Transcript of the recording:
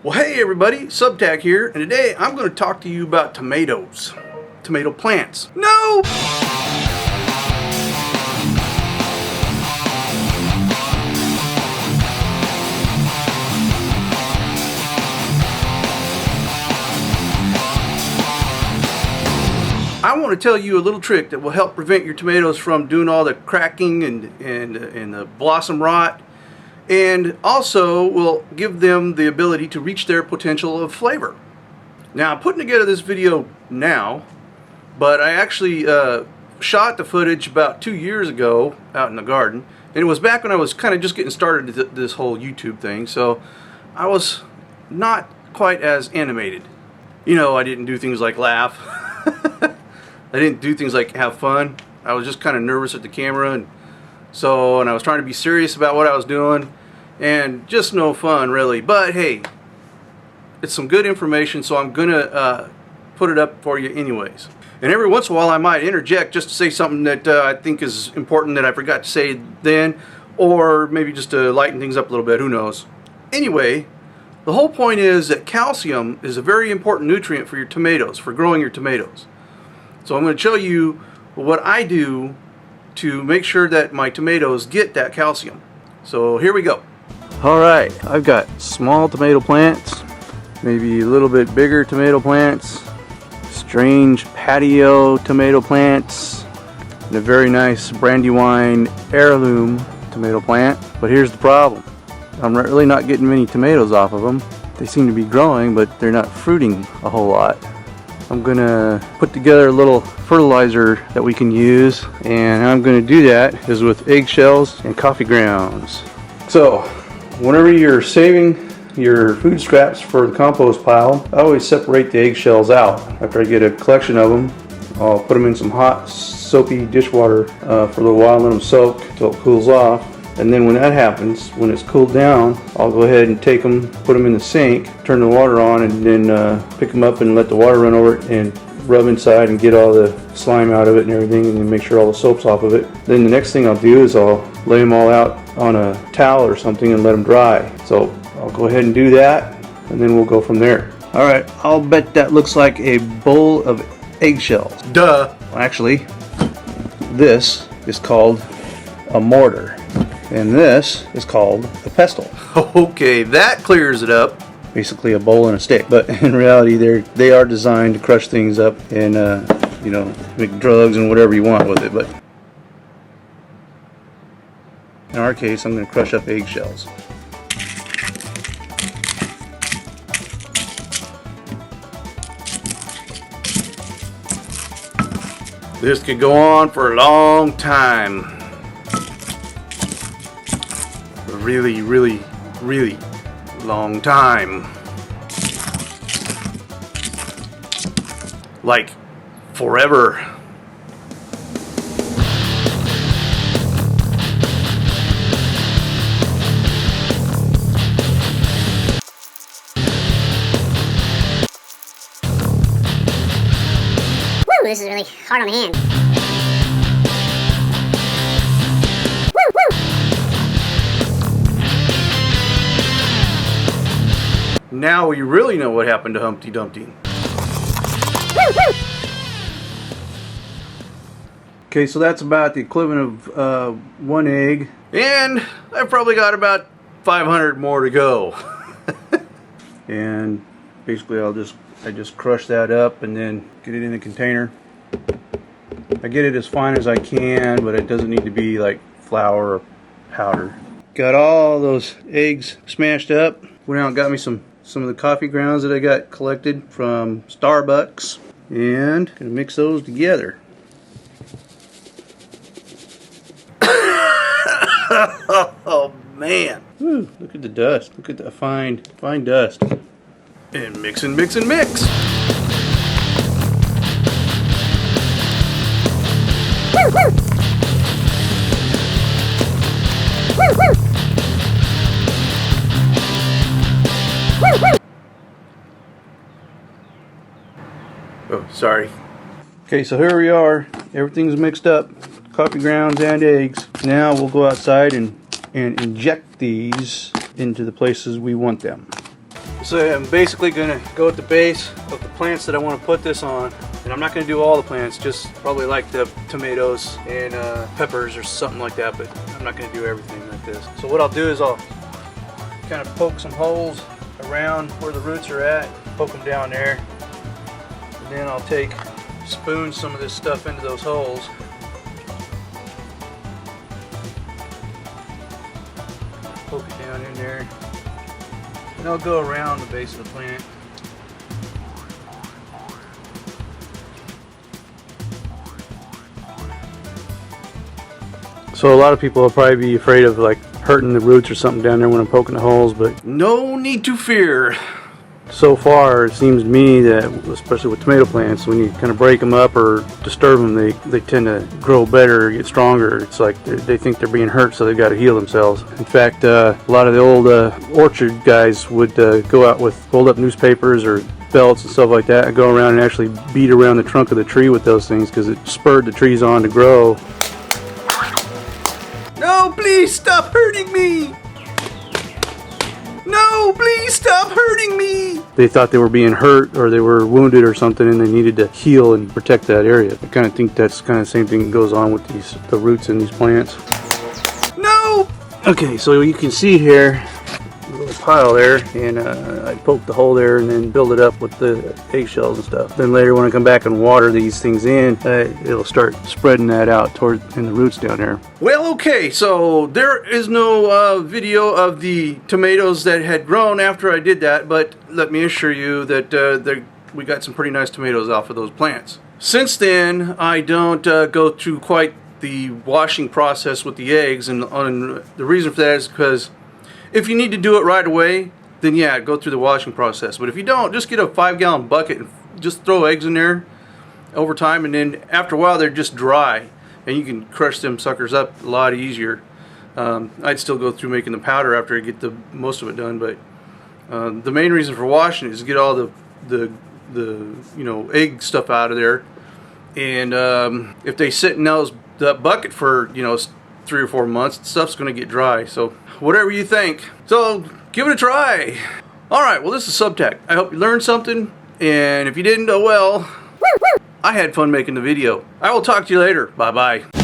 Well, hey everybody, Subtac here, and today I'm going to talk to you about tomatoes. Tomato plants. No! I want to tell you a little trick that will help prevent your tomatoes from doing all the cracking and the blossom rot, and also will give them the ability to reach their potential of flavor. Now, I'm putting together this video now, but I actually shot the footage about 2 years ago out in the garden, and it was back when I was kind of just getting started this whole YouTube thing, so I was not quite as animated. You know, I didn't do things like laugh. I didn't do things like have fun. I was just kind of nervous at the camera, and I was trying to be serious about what I was doing, and just no fun really. But hey, it's some good information, so I'm gonna put it up for you anyways. And every once in a while I might interject just to say something that I think is important that I forgot to say then, or maybe just to lighten things up a little bit, who knows. Anyway, the whole point is that calcium is a very important nutrient for your tomatoes, for growing your tomatoes. So I'm going to show you what I do to make sure that my tomatoes get that calcium. So here we go. Alright, I've got small tomato plants, maybe a little bit bigger tomato plants, strange patio tomato plants, and a very nice Brandywine heirloom tomato plant. But here's the problem. I'm really not getting many tomatoes off of them. They seem to be growing, but they're not fruiting a whole lot. I'm gonna put together a little fertilizer that we can use, and how I'm gonna do that is with eggshells and coffee grounds. So whenever you're saving your food scraps for the compost pile, I always separate the eggshells out. After I get a collection of them, I'll put them in some hot soapy dishwater for a little while and let them soak until it cools off. And then when that happens, when it's cooled down, I'll go ahead and take them, put them in the sink, turn the water on, and then pick them up and let the water run over it and rub inside and get all the slime out of it and everything, and then make sure all the soap's off of it. Then the next thing I'll do is I'll lay them all out on a towel or something and let them dry. So I'll go ahead and do that, and then we'll go from there. Alright, I'll bet that looks like a bowl of eggshells. Duh! Well, actually, this is called a mortar. And this is called a pestle. Okay, that clears it up. Basically a bowl and a stick, but in reality they are designed to crush things up and you know, make drugs and whatever you want with it. But in our case, I'm going to crush up eggshells. This could go on for a long time. Really, really, really long time. Like forever. Woo, this is really hard on the hand. Now we really know what happened to Humpty Dumpty. Okay, so that's about the equivalent of 1 egg. And I've probably got about 500 more to go. And basically I just crush that up and then get it in a container. I get it as fine as I can, but it doesn't need to be like flour or powder. Got all those eggs smashed up. Went out and got me some of the coffee grounds that I got collected from Starbucks, and gonna mix those together. Oh man! Woo, look at the dust. Look at the fine dust. And mix and mix and mix. Oh, sorry. Okay, so here we are. Everything's mixed up. Coffee grounds and eggs. Now we'll go outside and inject these into the places we want them. So I'm basically going to go at the base of the plants that I want to put this on. And I'm not going to do all the plants, just probably like the tomatoes and peppers or something like that, but I'm not going to do everything like this. So what I'll do is I'll kind of poke some holes around where the roots are at, poke them down there, and then I'll spoon some of this stuff into those holes. Poke it down in there, and I'll go around the base of the plant. So a lot of people will probably be afraid of like hurting the roots or something down there when I'm poking the holes, but no need to fear. So far, it seems to me that, especially with tomato plants, when you kind of break them up or disturb them, they tend to grow better, get stronger. It's like they think they're being hurt, so they've got to heal themselves. In fact, a lot of the old orchard guys would go out with rolled up newspapers or belts and stuff like that and go around and actually beat around the trunk of the tree with those things because it spurred the trees on to grow. No, please stop hurting me! No, please stop hurting me! They thought they were being hurt or they were wounded or something and they needed to heal and protect that area. I kind of think that's kind of the same thing that goes on with the roots in these plants. No! Okay, so you can see here a little pile there, and I poked the hole there and then build it up with the eggshells and stuff. Then later when I come back and water these things in, it'll start spreading that out in the roots down there. Well, okay, so there is no video of the tomatoes that had grown after I did that, but let me assure you that we got some pretty nice tomatoes off of those plants. Since then, I don't go through quite the washing process with the eggs, and the reason for that is because if you need to do it right away, then yeah, go through the washing process. But if you don't, just get a 5-gallon bucket and just throw eggs in there over time, and then after a while they're just dry and you can crush them suckers up a lot easier. I'd still go through making the powder after I get most of it done, but the main reason for washing it is to get all the egg stuff out of there. And if they sit in that bucket for 3 or 4 months, the stuff's going to get dry. So whatever you think. So give it a try. Alright, well, this is Subtac. I hope you learned something, and if you didn't, oh well. I had fun making the video. I will talk to you later. Bye bye.